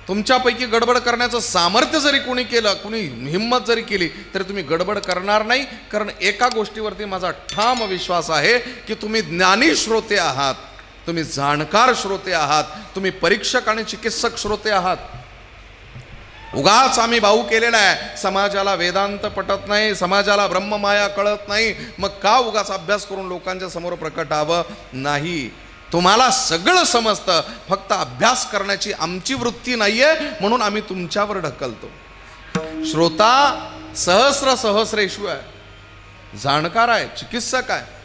तुमच्यापैकी गडबड करण्याचं सामर्थ्य जरी कोणी केलं, कोणी हिंमत जरी केली, तरी तुम्ही गडबड करणार नाही. कारण एका गोष्टीवरती माझा ठाम विश्वास आहे की तुम्ही ज्ञानी श्रोते आहात, तुम्ही जाणकार श्रोते आहात, तुम्ही परीक्षक आणि चिकित्सक श्रोते आहात. उगाच आम्ही भाऊ केलेला आहे, समाजाला वेदांत पटत नाही, समाजाला ब्रह्ममाया कळत नाही, मग का उगाच अभ्यास करून लोकांच्या समोर प्रकटावं. नाही, तुम्हाला सगळं समजतं, फक्त अभ्यास करण्याची आमची वृत्ती नाहीये, म्हणून आम्ही तुमच्यावर ढकलतो. श्रोता सहस्रेषु आहे, जाणकार आहे, चिकित्सक आहे.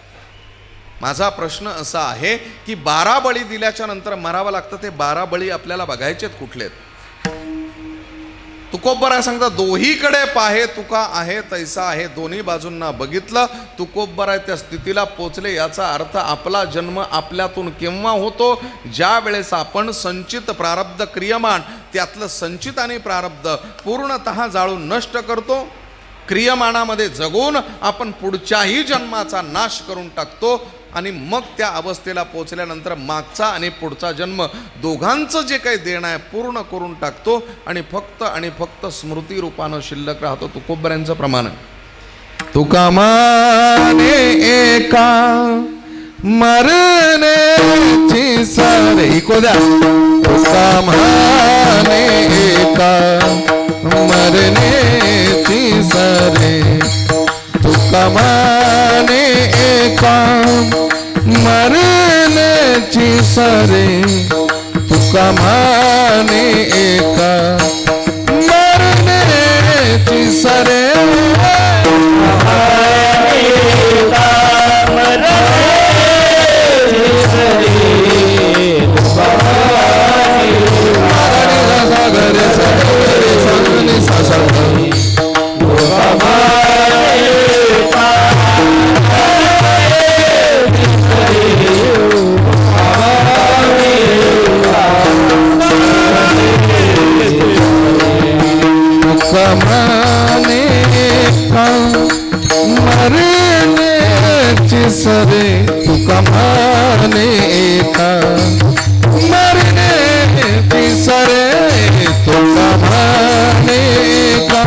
माझा प्रश्न असा आहे की 12 बळी दिल्याच्या नंतर मरावं लागतं, ते 12 बळी आपल्याला बघायचेत कुठलेत. तुकोबराय सांगता, दोहीकडे पाहे तुका आहे तैसा आहे. दोन्ही बाजूंना बघितलं, तुकोबराय त्या स्थितीला पोचले. याचा अर्थ आपला जन्म आपल्यातून केव्हा होतो? ज्या वेळेस आपण संचित प्रारब्ध क्रियमान, त्यातलं संचित आणि प्रारब्ध पूर्णतः जाळून नष्ट करतो. क्रियमानामध्ये जगून आपण पुढच्याही जन्माचा नाश करून टाकतो. आणि मग त्या अवस्थेला पोचल्यानंतर मागचा आणि पुढचा जन्म दोघांचं जे काही देणं आहे पूर्ण करून टाकतो. आणि फक्त स्मृती रूपानं शिल्लक राहतो. तुकोबऱ्यांचं प्रमाण, तुका माने एका मरण्याची सारे इको द्या. तुका माने एका मरण्याची सारे, तुका माने एका मरण्याची सारे, तुका माने एका मरण्याची सारे. सरे तुका माने एका मरण्याची सरे, तुका माने एका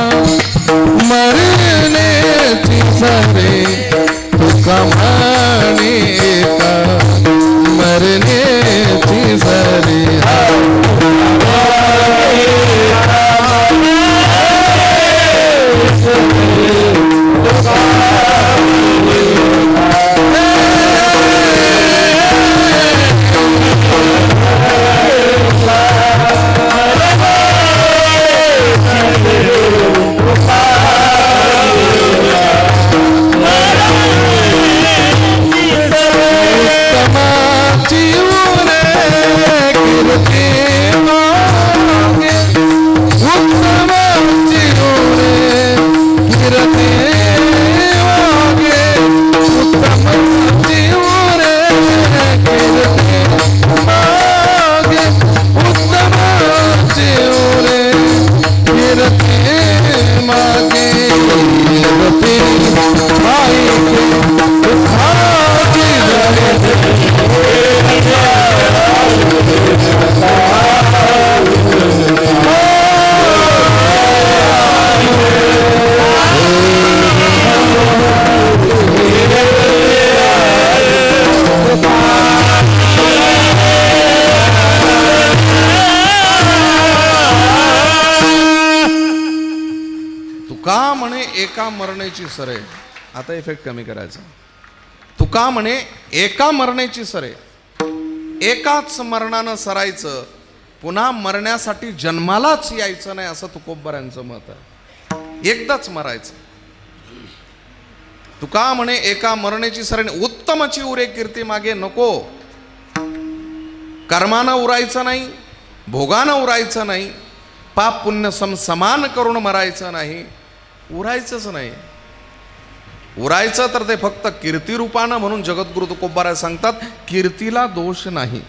मरण्याची सरे, तुका माने एका मरण्याची सरे. एका मरण्याची सरे. आता इफेक्ट कमी करायचा. तुका म्हणे एका मरण्याची सरे, एकाच मरणानं सरायचं, पुन्हा मरण्यासाठी जन्मालाच यायचं नाही, असं तुकोबऱ्यांचं मत आहे. एकदाच मरायचं. तुका म्हणे एका मरण्याची सरे, उत्तमची उरे कीर्ती मागे नको. कर्मानं उरायचं नाही, भोगानं उरायचं नाही, पाप पुण्य समान करून मरायचं नाही, उरायचंच नाही. उरायचं तर ते फक्त कीर्तिरूपानं. म्हणून जगद्गुरु तुकोबराय सांगतात, कीर्तीला दोष नाही.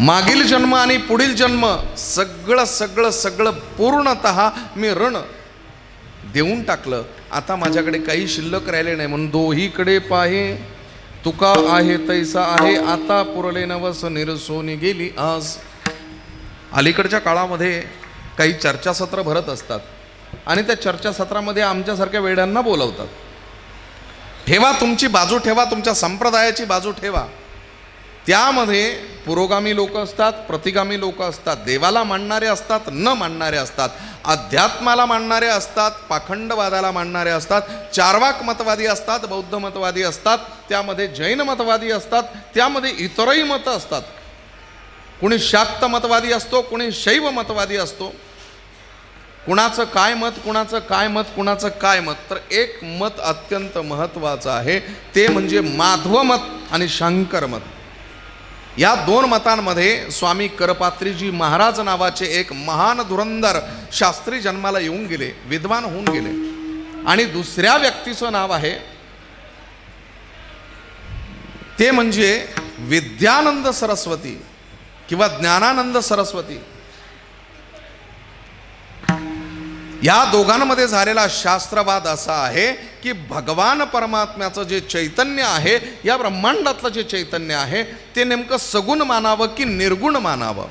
मागील जन्म आणि पुढील जन्म सगळं सगळं सगळं पूर्णतः मी ऋण देऊन टाकलं. आता माझ्याकडे काही शिल्लक राहिले नाही. म्हणून दोहीकडे पाहे तुका आहे तैसा आहे, आता पुरले नवस निरसोनी गेली आज. अलीकडच्या काळामध्ये काही चर्चासत्र भरत असतात आणि त्या चर्चासत्रामध्ये आमच्यासारख्या वेड्यांना बोलवतात. ठेवा तुमची बाजू, ठेवा तुमच्या संप्रदायाची बाजू ठेवा. त्यामध्ये पुरोगामी लोक असतात, प्रतिगामी लोक असतात, देवाला मानणारे असतात, न मानणारे असतात, अध्यात्माला मानणारे असतात, पाखंडवादाला मानणारे असतात, चार्वाक मतवादी असतात, बौद्ध मतवादी असतात, त्यामध्ये जैन मतवादी असतात, त्यामध्ये इतरही मतं असतात. कुणी शाक्त मतवादी असतो, कुणी शैव मतवादी असतो. कुणाचं काय मत, कुणाचं काय मत, कुणाचं काय मत. तर एक मत अत्यंत महत्त्वाचं आहे, ते म्हणजे माध्व मत आणि शांकर मत. या दोन मतांमध्ये स्वामी करपात्रीजी महाराज नावाचे एक महान धुरंधर शास्त्री जन्माला येऊन गेले, विद्वान होऊन गेले. आणि दुसऱ्या व्यक्तीचं नाव आहे ते म्हणजे विद्यानंद सरस्वती किंवा ज्ञानानंद सरस्वती. या दोघांमध्ये झालेला शास्त्रवाद असा आहे की भगवान परमात्म्याचं जे चैतन्य आहे, या ब्रह्मांडातलं जे चैतन्य आहे, ते नेमकं सगुण मानावं की निर्गुण मानावं,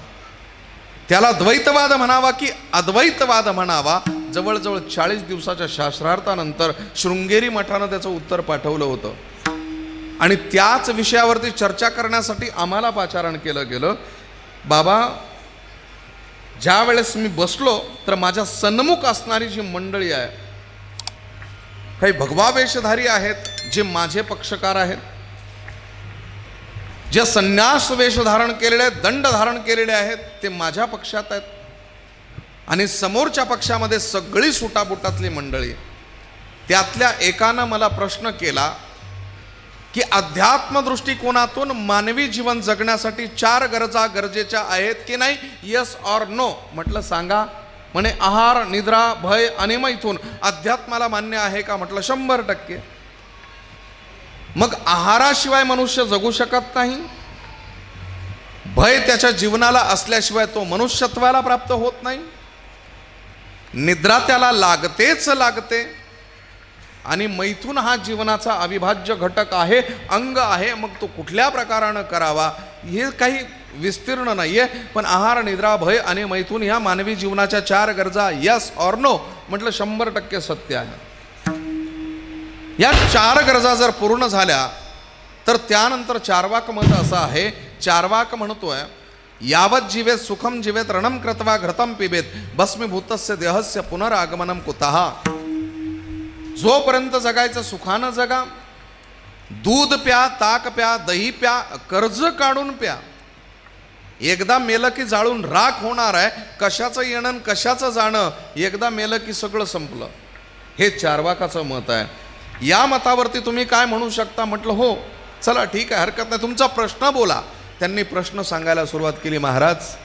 त्याला द्वैतवाद म्हणावा की अद्वैतवाद म्हणावा. जवळजवळ 40 दिवसाच्या शास्त्रार्थानंतर शृंगेरी मठानं त्याचं उत्तर पाठवलं होतं. आणि त्याच विषयावरती चर्चा करण्यासाठी आम्हाला पाचारण केलं गेलं. बाबा, ज्या वेळेस मी बसलो तर माझ्या सन्मुख असणारी जी मंडळी आहे, काही भगवा वेशधारी आहेत जे माझे पक्षकार आहेत, जे संन्यास वेश धारण केलेले आहेत, दंड धारण केलेले आहेत, ते माझ्या पक्षात आहेत. आणि समोरच्या पक्षामध्ये सगळी सुटाबुटातली मंडळी. त्यातल्या एकानं मला प्रश्न केला की अध्यात्म दृष्टिकोनातून मानवी जीवन जगण्यासाठी 4 गरजा गरजेच्या आहेत की नाही, येस ऑर नो. म्हटलं सांगा. म्हणे आहार, निद्रा, भय आणि मैथून अध्यात्माला मान्य आहे का? म्हटलं 100%. मग आहाराशिवाय मनुष्य जगू शकत नाही, भय त्याच्या जीवनाला असल्याशिवाय तो मनुष्यत्वाला प्राप्त होत नाही, निद्रा त्याला लागतेच लागते, आणि मैथून हा जीवनाचा अविभाज्य घटक आहे, अंग आहे. मग तो कुठल्या प्रकारानं करावा हे काही विस्तीर्ण नाही आहे. पण आहार, निद्रा, भय आणि मैथून ह्या मानवी जीवनाच्या 4 गरजा, यस ऑर नो. म्हटलं 100% सत्य आहे. या 4 गरजा जर पूर्ण झाल्या तर त्यानंतर चार्वाक मत असं आहे, चार्वाक म्हणतोय यावत जीवेत सुखम जीवेत रणम कृत्वा घृतम पिबेत भस्मीभूतस्य देहस्य पुनरागमनम कुतः. जोपर्यंत जगायचं सुखानं जगा, दूध प्या, ताक प्या, दही प्या, कर्ज काढून प्या. एकदा मेलं की जाळून राख होणार आहे. कशाचं येणं कशाचं जाणं, एकदा मेलं की सगळं संपलं. हे चार्वाकाचं मत आहे. या मतावरती तुम्ही काय म्हणू शकता? म्हटलं हो, चला ठीक आहे, हरकत नाही, तुमचा प्रश्न बोला. त्यांनी प्रश्न सांगायला सुरुवात केली. महाराज,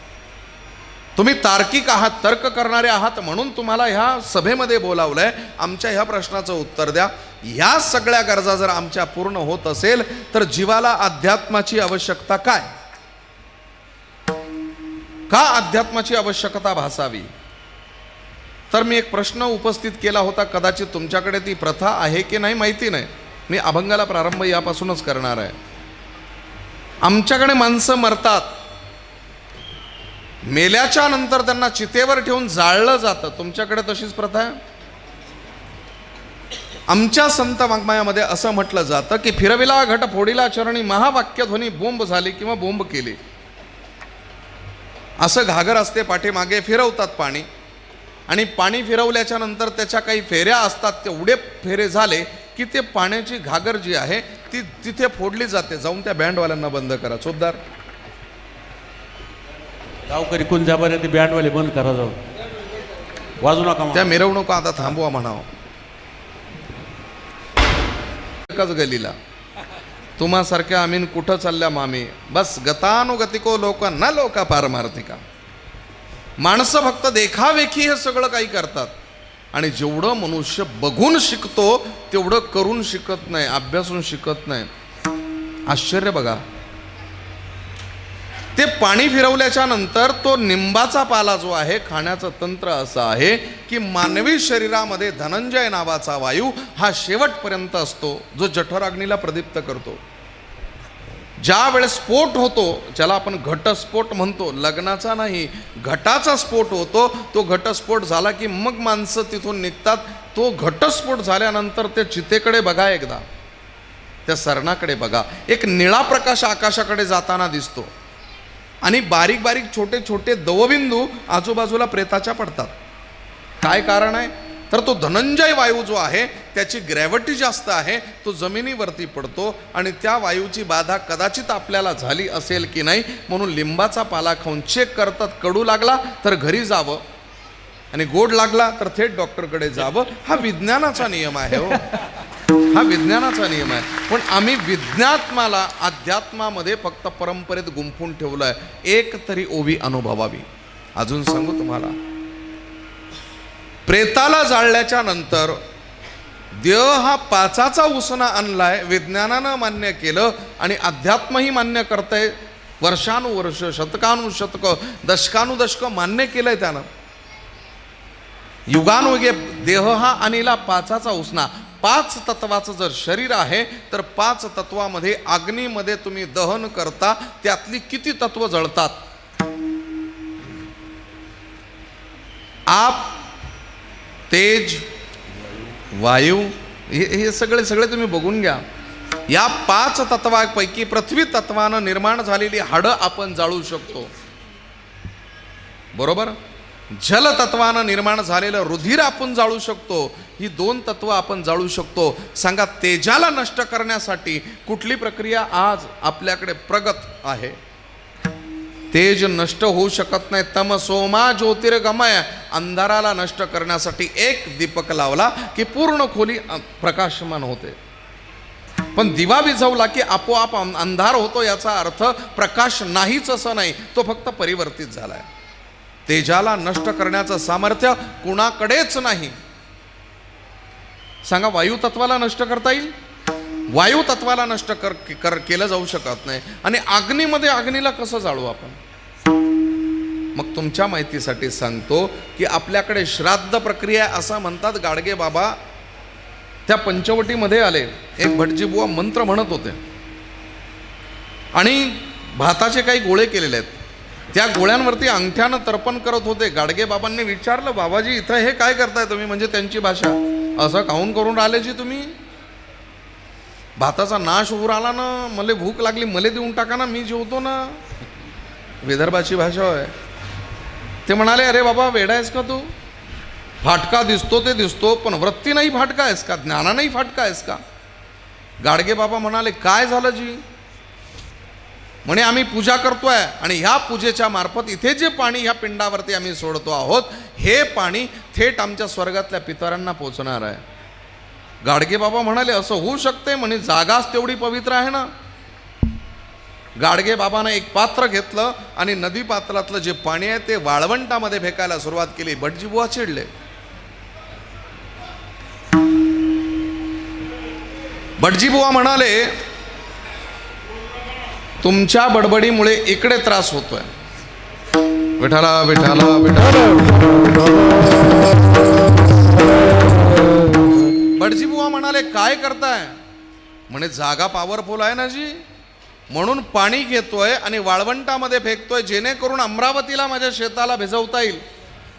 तुम्ही तार्किक आहात, तर्क करणारे आहात, म्हणून तुम्हाला ह्या सभेमध्ये बोलावलंय. आमच्या ह्या प्रश्नाचं उत्तर द्या. ह्या सगळ्या गरजा जर आमच्या पूर्ण होत असेल तर जीवाला अध्यात्माची आवश्यकता काय? का अध्यात्माची आवश्यकता भासावी? तर मी एक प्रश्न उपस्थित केला होता. कदाचित तुमच्याकडे ती प्रथा आहे की नाही माहिती नाही. मी अभंगाला प्रारंभ यापासूनच करणार आहे. आमच्याकडे माणसं मरतात, मेल्याच्या नंतर त्यांना चितेवर ठेवून जाळलं जातं. तुमच्याकडे तशीच प्रथा आहे? आमच्या संत वाङ्मयामध्ये असं म्हटलं जातं की फिरविला घट फोडीला चरणी महावाक्यध्वनी बोंब झाली किंवा बोंब केली. असं घागर असते, पाठीमागे फिरवतात पाणी, आणि पाणी फिरवल्याच्या नंतर त्याच्या काही फेऱ्या असतात. तेवढे फेरे झाले की ते पाण्याची घागर जी आहे ती तिथे फोडली जाते. जाऊन त्या बँडवाल्यांना बंद करा. चोपदार गावकरी कोण जा बरं, ते बँडवाले बंद करा, जाऊ वाजू नका. त्या मिरवणुका आता थांबवा म्हणावं. एकच गलीला तुम्हासारख्या आम्ही कुठं चालल्या मामी, बस गतानुगतिको लोक न लोका पारमार्थिका. माणसं फक्त देखावेखी हे सगळं काही करतात, आणि जेवढं मनुष्य बघून शिकतो तेवढं करून शिकत नाही, अभ्यासून शिकत नाही. आश्चर्य बघा. ते पाणी फिरवल्याच्या नंतर तो निंबाचा पाला जो आहे, खाण्याचं तंत्र असं आहे की मानवी शरीरामध्ये धनंजय नावाचा वायू हा शेवटपर्यंत असतो, जो जठराग्नीला प्रदीप्त करतो. ज्या वेळेस स्फोट होतो, ज्याला आपण घटस्फोट म्हणतो, लग्नाचा नाही घटाचा स्फोट होतो, तो घटस्फोट झाला की मग माणसं तिथून निघतात. तो घटस्फोट झाल्यानंतर त्या चितेकडे बघा, एकदा त्या सरणाकडे बघा, एक निळा प्रकाश आकाशाकडे जाताना दिसतो आणि बारीक बारीक छोटे छोटे दवबिंदू आजूबाजूला प्रेताच्या पडतात. काय कारण आहे? तर तो धनंजय वायू जो आहे त्याची ग्रॅव्हिटी जास्त आहे, तो जमिनीवरती पडतो आणि त्या वायूची बाधा कदाचित आपल्याला झाली असेल की नाही म्हणून लिंबाचा पाला खाऊन चेक करतात. कडू लागला तर घरी जावं आणि गोड लागला तर थेट डॉक्टरकडे जावं. हा विज्ञानाचा नियम आहे हो, हा विज्ञानाचा नियम आहे. पण आम्ही विज्ञात्माला अध्यात्मामध्ये फक्त परंपरेत गुंफून ठेवलं आहे. एक तरी ओवी अनुभवावी. अजून सांगू तुम्हाला, प्रेताला जाळल्याच्या नंतर देह हा पाचाचा उसना आणलाय, विज्ञानानं मान्य केलं आणि अध्यात्मही मान्य करतंय. वर्षानुवर्ष, शतकानुशतक, दशकानुदशक मान्य केलंय त्यानं. युगानुयुगे देह हा आणला पाचाचा उसना. 5 तत्वाचं जर शरीर आहे तर 5 तत्वामध्ये अग्नीमध्ये तुम्ही दहन करता, त्यातली किती तत्व जळतात? आप, तेज, वायू, हे सगळे तुम्ही बघून घ्या. या 5 तत्वापैकी पृथ्वी तत्वानं निर्माण झालेली हाडं आपण जाळू शकतो, बरोबर. जल तत्वानं निर्माण झालेलं रुधिर आपण जाळू शकतो. ही 2 तत्व आपण जाळू शकतो. सांगा, तेजाला नष्ट करण्यासाठी कुठली प्रक्रिया आज आपल्याकडे प्रगत आहे? तेज नष्ट होऊ शकत नाही. तमसोमा ज्योतिर्गमय, अंधाराला नष्ट करण्यासाठी एक दीपक लावला की पूर्ण खोली प्रकाशमान होते. पण दिवा विझवला की आपोआप अंधार होतो. याचा अर्थ प्रकाश नाहीच असं नाही, तो फक्त परिवर्तित झालाय. तेजाला नष्ट करण्याचं सामर्थ्य कुणाकडेच नाही. सांगा, वायू तत्वाला नष्ट करता येईल? वायू तत्वाला नष्ट केलं जाऊ शकत नाही. आणि अग्नीमध्ये अग्नीला कसं जाळू आपण? मग तुमच्या माहितीसाठी सांगतो की आपल्याकडे श्राद्ध प्रक्रिया असं म्हणतात. गाडगे बाबा त्या पंचवटीमध्ये आले, एक भटजी बुवा मंत्र म्हणत होते आणि भाताचे काही गोळे केलेले आहेत. त्या गोळ्यांवरती अंगठ्यानं तर्पण करत होते. गाडगे बाबांनी विचारलं, बाबाजी इथं हे काय करताय तुम्ही? म्हणजे त्यांची भाषा, असं काहून करून राहिले जी तुम्ही? भाताचा नाश होऊ राहिला ना, मला भूक लागली, मला देऊन टाका ना, मी जेवतो ना. विदर्भाची भाषा आहे. ते म्हणाले, अरे बाबा वेडा आहेस का तू? फाटका दिसतो ते दिसतो, पण वृत्ती नाही फाटका आहेस का? ज्ञानानेही फाटका आहेस का? गाडगे बाबा म्हणाले, काय झालं जी? म्हणे, आम्ही पूजा करतोय आणि ह्या पूजेच्या मार्फत इथे जे पाणी ह्या पिंडावरती आम्ही सोडतो आहोत, हे पाणी थेट आमच्या स्वर्गातल्या पितरांना पोचणार आहे. गाडगे बाबा म्हणाले, असं होऊ शकते? म्हणे, जागाच तेवढी पवित्र आहे ना. गाडगे बाबानं एक पात्र घेतलं आणि नदी पात्रातलं जे पाणी आहे ते वाळवंटामध्ये फेकायला सुरुवात केली. भटजी बुवा चिडले. भटजी बुवा म्हणाले, तुमच्या बडबडीमुळे इकडे त्रास होतोय. विठाला विठाला विठाला. भटजी बुवा म्हणाले, काय करताय? म्हणे, जागा पॉवरफुल आहे ना जी, म्हणून पाणी घेतोय आणि वाळवंटामध्ये फेकतोय, जेणेकरून अमरावतीला माझ्या शेताला भिजवता येईल.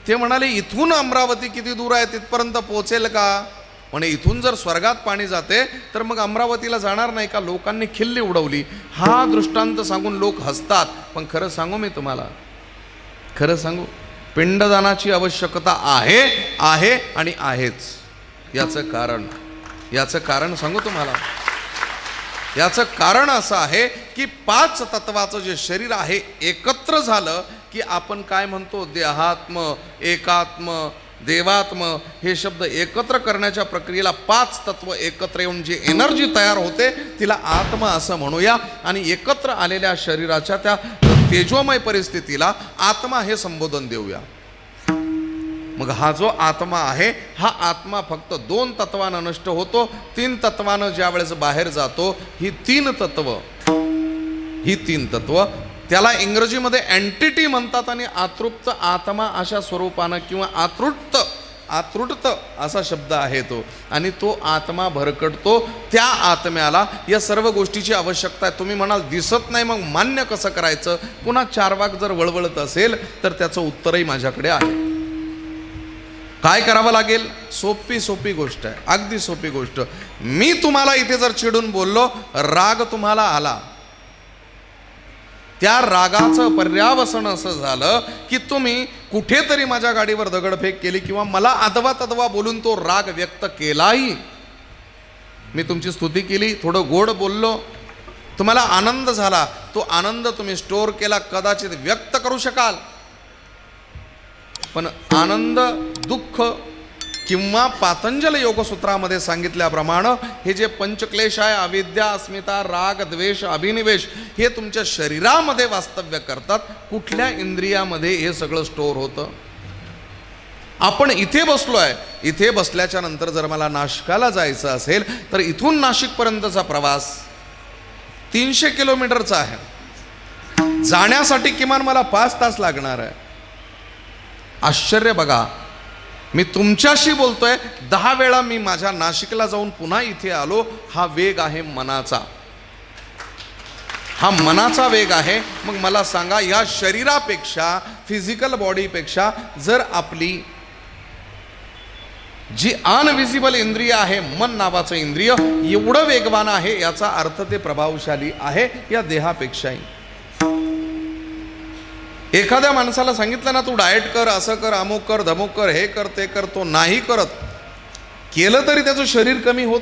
ते म्हणाले, इथून अमरावती किती दूर आहे? तिथपर्यंत पोहोचेल का? म्हणे, इथून जर स्वर्गात पाणी जाते तर मग अमरावतीला जाणार नाही का? लोकांनी खिल्ली उडवली. हा दृष्टांत सांगून लोक हसतात. पण खरं सांगू, मी तुम्हाला खरं सांगू, पिंडदानाची आवश्यकता आहे आणि आहेच. याचं कारण सांगू तुम्हाला. याचं कारण असं आहे की 5 तत्वाचं जे शरीर आहे एकत्र झालं की आपण काय म्हणतो, देहात्म, एकात्म, देवात्म, हे शब्द एकत्र करण्याच्या प्रक्रियेला 5 तत्व एकत्र येऊन जी एनर्जी तयार होते तिला आत्मा असं म्हणूया. आणि एकत्र आलेल्या शरीराच्या त्या तेजोमय परिस्थितीला आत्मा हे संबोधन देऊया. मग हा जो आत्मा आहे, हा आत्मा फक्त 2 तत्वानं नष्ट होतो. 3 तत्वानं ज्या वेळेस बाहेर जातो, ही 3 तत्व त्याला इंग्रजीमध्ये एंटिटी म्हणतात. आणि आतृप्त आत्मा अशा स्वरूपानं किंवा आतृटत असा शब्द आहे तो, आणि तो आत्मा भरकटतो. त्या आत्म्याला या सर्व गोष्टीची आवश्यकता आहे. तुम्ही म्हणाल दिसत नाही, मग मान्य कसं करायचं? पुन्हा 4 वाक जर वळवळत असेल तर त्याचं उत्तरही माझ्याकडे आहे. काय करावं लागेल? सोपी गोष्ट आहे, अगदी सोपी गोष्ट. मी तुम्हाला इथे जर चिडून बोललो, राग तुम्हाला आला, त्या रागाचं पर्यावसन असं झालं की तुम्ही कुठेतरी माझ्या गाडीवर दगडफेक केली किंवा मला अदवा तदवा बोलून तो राग व्यक्त केलाही. मी तुमची स्तुती केली, थोडं गोड बोललो, तुम्हाला आनंद झाला, तो आनंद तुम्ही स्टोअर केला, कदाचित व्यक्त करू शकाल. पण आनंद, दुःख किंवा पातंजल योगसूत्रामध्ये सांगितल्याप्रमाणे हे जे पंचक्लेश आहे, अविद्या, अस्मिता, राग, द्वेष, अभिनिवेश, हे तुमच्या शरीरामध्ये वास्तव्य करतात. कुठल्या इंद्रियामध्ये हे सगळं स्टोअर होतं? आपण इथे बसलो आहे, इथे बसल्याच्या नंतर जर मला नाशिकला जायचं असेल तर इथून नाशिकपर्यंतचा प्रवास 300 किलोमीटरचा आहे. जाण्यासाठी किमान मला 5 तास लागणार आहे. आश्चर्य बघा, मी तुमच्याशी बोलतोय, 10 वेळा मी माझ्या नाशिकला जाऊन पुन्हा इथे आलो. हा वेग आहे मनाचा, हा मनाचा वेग आहे. मग मला सांगा, या शरीरापेक्षा, फिजिकल बॉडीपेक्षा जर आपली जी अनविजिबल इंद्रिय आहे, मन नावाचं इंद्रिय, एवढं वेगवान आहे, याचा अर्थ ते प्रभावशाली आहे या देहापेक्षाही. एखाद्या माणसाला सांगितलं ना, तू डाएट कर, असं कर, अमुक कर, धमुक कर, हे कर, ते कर, तो नाही करत. केलं तरी त्याचं शरीर कमी होत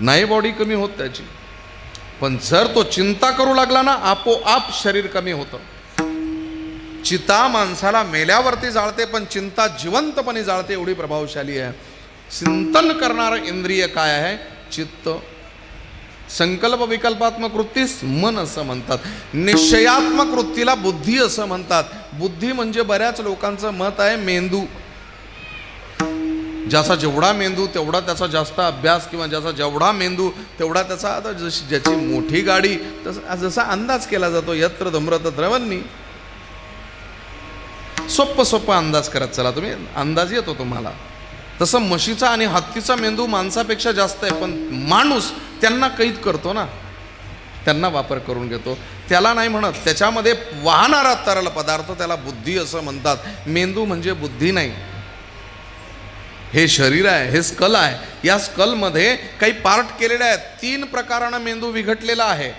नाही बॉडी कमी होत त्याची. पण जर तो चिंता करू लागला ना, आपोआप शरीर कमी होतं. चिता माणसाला मेल्यावरती जाळते, पण चिंता जिवंतपणे जाळते, एवढी प्रभावशाली आहे. चिंतन करणारं इंद्रिय काय आहे? चित्त. संकल्प विकल्पात्मक वृत्तीस मन असं म्हणतात. निश्चयात्मक वृत्तीला बुद्धी असं म्हणतात. बुद्धी म्हणजे बऱ्याच लोकांचं मत आहे मेंदू. ज्याचा जेवढा मेंदू तेवढा त्याचा जास्त अभ्यास, किंवा ज्याचा जेवढा मेंदू तेवढा त्याचा, आता ज्याची मोठी गाडी जसा अंदाज केला जातो, यत्र धम्रत द्रवन्नी, सोप्पा अंदाज करत चला तुम्ही, अंदाज येतो तुम्हाला. तसं म्हशीचा आणि हत्तीचा मेंदू माणसापेक्षा जास्त आहे. पण माणूस त्यांना कैद करतो ना, त्यांना वापर करून घेतो. त्याला नाही म्हणत, त्याच्यामध्ये वाहणारा तरल पदार्थ त्याला बुद्धी असं म्हणतात. मेंदू म्हणजे बुद्धी नाही. हे शरीर आहे, हे स्कल आहे. या स्कलमध्ये काही पार्ट केलेले आहेत. 3 प्रकारानं मेंदू विघटलेला आहे.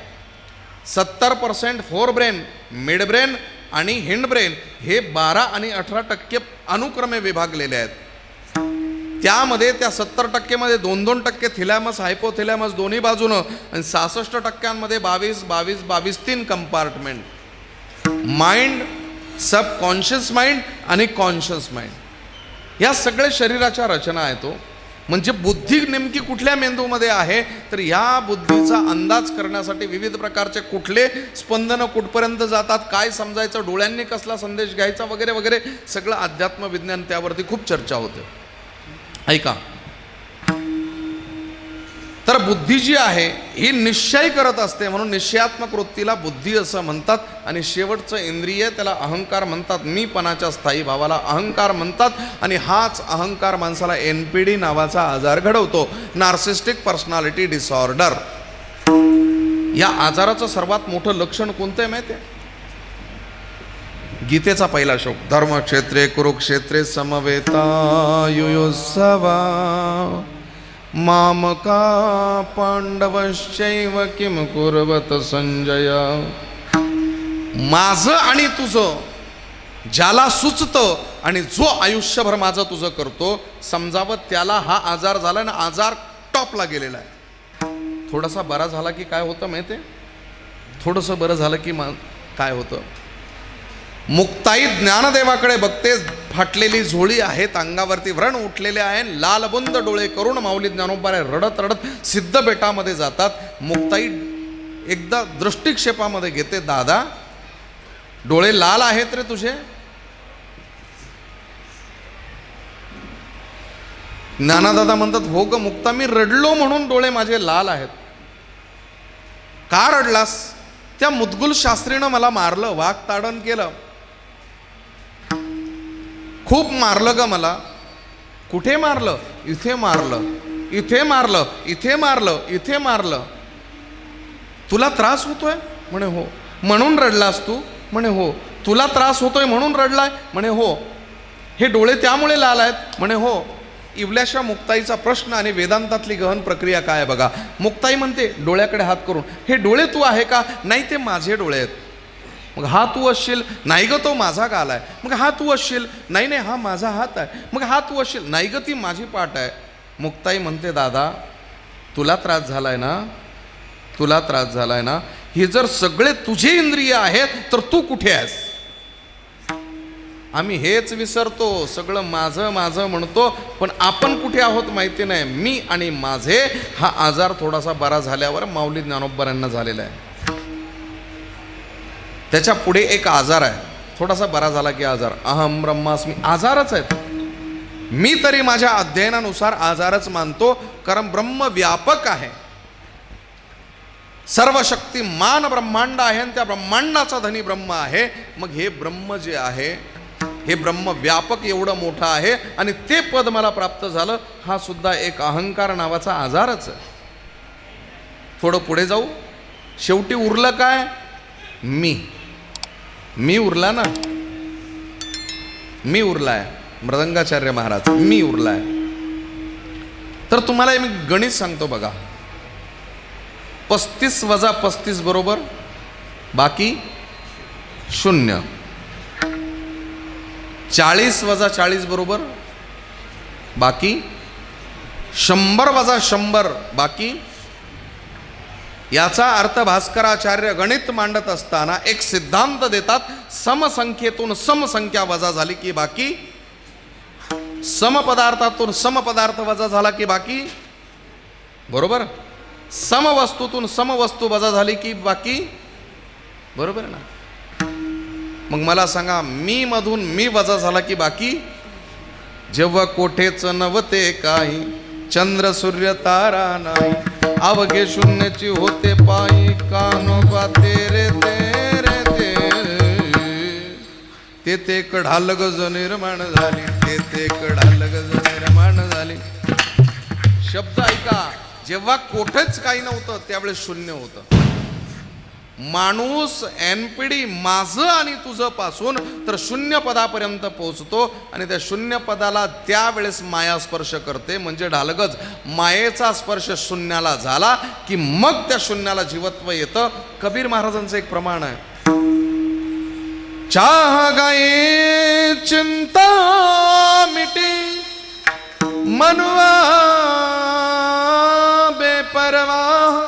70% फोर ब्रेन, मिड ब्रेन आणि हिंड ब्रेन, हे 12 आणि 18% अनुक्रमे विभागलेले आहेत. त्यामध्ये त्या 70% 2% थिलॅमस, हायपोथिलॅमस दोन्ही बाजूनं, आणि 66% 22 3 कंपार्टमेंट. माइंड, सबकॉन्शियस माइंड आणि कॉन्शियस माइंड, या सगळ्या शरीराच्या रचना आहे. तो म्हणजे बुद्धी नेमकी कुठल्या मेंदूमध्ये आहे, तर या बुद्धीचा अंदाज करण्यासाठी विविध प्रकारचे कुठले स्पंदनं कुठपर्यंत जातात, काय समजायचं, डोळ्यांनी कसला संदेश घ्यायचा, वगैरे वगैरे सगळं अध्यात्म विज्ञान, त्यावरती खूप चर्चा होते. ऐका, तर बुद्धी जी आहे ही निश्चय करत असते, म्हणून निश्चयात्मक वृत्तीला बुद्धी असं म्हणतात. आणि शेवटचं इंद्रिय, त्याला अहंकार म्हणतात. मीपणाच्या स्थायी भावाला अहंकार म्हणतात. आणि हाच अहंकार माणसाला NPD नावाचा आजार घडवतो, नार्सिस्टिक पर्सनॅलिटी डिसऑर्डर. या आजाराचं सर्वात मोठं लक्षण कोणतं आहे माहिती आहे? गीतेचा पहिला श्लोक, धर्मक्षेत्रे कुरुक्षेत्रे समवेतायुयुत्सवा मामका पांडवश्चैव किम कुर्वत संजय. माझं आणि तुझं ज्याला सुचतं आणि जो आयुष्यभर माझं तुझं करतो, समजावं त्याला हा आजार झाला ना, आजार टॉपला गेलेला आहे. थोडासा बरा झाला की काय होतं माहिती आहे? थोडंसं बरं झालं की काय होतं? मुक्ताई ज्ञानदेवाकडे बघते, फाटलेली झोळी आहेत, अंगावरती व्रण उठलेले आहे, लालबुंद डोळे करून माऊली ज्ञानोबारे रडत रडत सिद्ध बेटामध्ये जातात. मुक्ताई एकदा दृष्टिक्षेपामध्ये घेते, दादा डोळे लाल आहेत रे तुझे. ज्ञानादादा म्हणतात, हो ग मुक्ता, मी रडलो म्हणून डोळे माझे लाल आहेत. का रडलास? त्या मुद्गुल शास्त्रीनं मला मारलं, वाघ ताडण केलं, खूप मारलं ग मला. कुठे मारलं? इथे मारलं, इथे मारलं, इथे मारलं, इथे मारलं. तुला त्रास होतोय? म्हणे हो. म्हणून रडलास तू? म्हणे हो. तुला त्रास होतोय म्हणून रडलाय? म्हणे हो. हे डोळे त्यामुळे लाल आहेत? म्हणे हो. इवल्याशा मुक्ताईचा प्रश्न आणि वेदांतातली गहन प्रक्रिया काय आहे बघा. मुक्ताई म्हणते डोळ्याकडे हात करून, हे डोळे तू आहे का? नाही, ते माझे डोळे आहेत. मग हा तू असशील? नाही ग, तो माझा गाल आहे. मग हा तू असशील? नाही नाही, हा माझा हात आहे. मग हा तू असशील? नाही ग, ती माझी पाठ आहे. मुक्ताई म्हणते दादा, तुला त्रास झालाय ना, तुला त्रास झालाय ना. हे जर सगळे तुझे इंद्रिय आहेत तर तू कुठे आहेस? आम्ही हेच विसरतो, सगळं माझं माझं म्हणतो, पण आपण कुठे आहोत माहिती नाही. मी आणि माझे हा आजार थोडासा बरा झाल्यावर माऊली ज्ञानोबरांना झालेला आहे. त्याच्या पुढे एक आजार आहे, थोडासा बरा झाला की आजार, अहम ब्रह्मास्मी. आजारच आहेत. मी तरी माझ्या अध्ययनानुसार आजारच मानतो, कारण ब्रह्म व्यापक आहे, सर्व शक्तिमान ब्रह्मांड आहे आणि त्या ब्रह्मांडाचा धनी ब्रह्म आहे. मग हे ब्रह्म जे आहे, हे ब्रह्म व्यापक एवढं मोठं आहे आणि ते पद मला प्राप्त झालं, हा सुद्धा एक अहंकार नावाचा आजारच आहे. थोडं पुढे जाऊ. शेवटी उरलं काय? मी उरला ना, मी उरलाय. मृदंगाचार्य महाराज, मी उरलाय. तर तुम्हाला मी गणित सांगतो बघा. 35 वजा 35 बरोबर बाकी 0. 40 वजा 40 बरोबर बाकी 100 वजा 100 बाकी. याचा अर्थ भास्कराचार्य गणित मांडत असताना एक सिद्धांत देतात, समसंख्येतून समसंख्या वजा झाली की बाकी, समपदार्थातून समपदार्थ वजा झाला की बाकी, बरोबर. समवस्तूतून समवस्तू वजा झाली की बाकी, बरोबर ना. मग मला सांगा, मी मधून मी वजा झाला की बाकी. जेव्हा कोठेच नव्हते काही, चंद्र सूर्य तारा नाही, अवघे शून्याची होते पायी, कानोबा तेरे तेरे तेथे कढाल गज निर्माण झाली, तेथे कढाल गज निर्माण झाली. शब्द ऐका. जेव्हा कोठेच काही नव्हतं त्यावेळेस शून्य होतं. माणूस एनपीडी माझं आणि तुझं पासून तर शून्य पदापर्यंत पोहोचतो आणि त्या शून्य पदाला त्यावेळेस माया स्पर्श करते. म्हणजे ढालगज मायेचा स्पर्श शून्याला झाला की मग त्या शून्याला जीवत्व येतं. कबीर महाराजांचं एक प्रमाण आहे, चाह गए चिंता मिटी मनुआ बेपरवाह,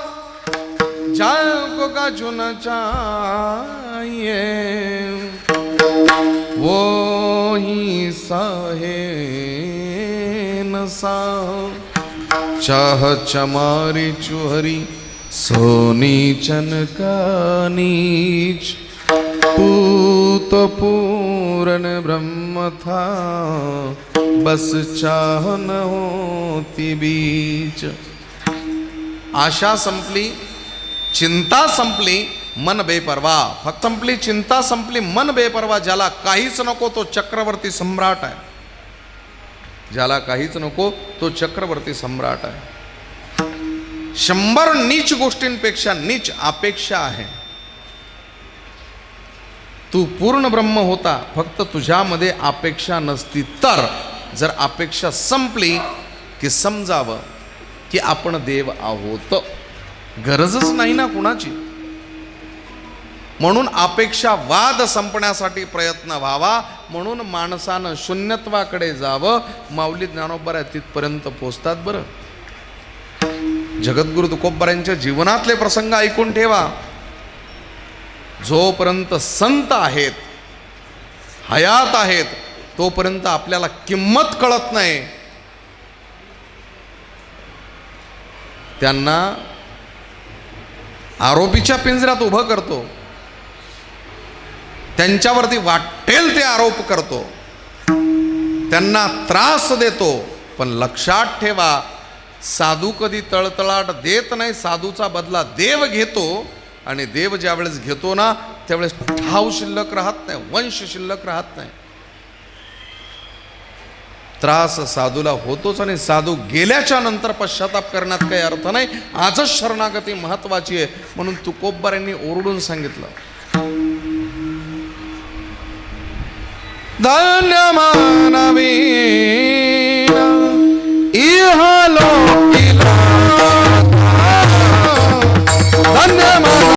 जाको का जुन चाहिए वो ही साहे न साह, चाह चमारी चुहरी सोनी चनका नीच, तू तो पूर्ण ब्रह्म था बस चाह न होती बीच. आशा संपली, चिंता संपली, मन बेपरवा. फक्त संपली चिंता, संपली मन बेपरवा. ज्याला काहीच नको तो चक्रवर्ती सम्राट आहे. ज्याला काहीच नको तो चक्रवर्ती सम्राट आहे. 100 नीच गोष्टींपेक्षा नीच अपेक्षा आहे. तू पूर्ण ब्रह्म होता, फक्त तुझ्यामध्ये अपेक्षा नसती तर. जर अपेक्षा संपली की समजावं की आपण देव आहोत. गरजच नाही ना कुणाची. म्हणून अपेक्षावाद संपण्यासाठी प्रयत्न व्हावा. म्हणून माणसानं शून्यत्वाकडे जावं. माऊली ज्ञानोबा तिथपर्यंत पोचतात. बरं, जगद्गुरु तुकोबारायांच्या जीवनातले प्रसंग ऐकून ठेवा. जोपर्यंत संत आहेत, हयात आहेत, तोपर्यंत आपल्याला किंमत कळत नाही. त्यांना आरोपीच्या पिंजऱ्यात उभं करतो, त्यांच्यावरती वाटेल ते आरोप करतो, त्यांना त्रास देतो. पण लक्षात ठेवा, साधू कधी तळतळाट देत नाही. साधूचा बदला देव घेतो आणि देव ज्यावेळेस घेतो ना त्यावेळेस ठाव शिल्लक राहत नाही, वंश शिल्लक राहत नाही. त्रास साधूला होतोच आणि साधू गेल्याच्या नंतर पश्चाताप करण्यात काही अर्थ नाही. आजच शरणागती महत्वाची आहे. म्हणून तुकोबराय यांनी ओरडून सांगितलं, धन्य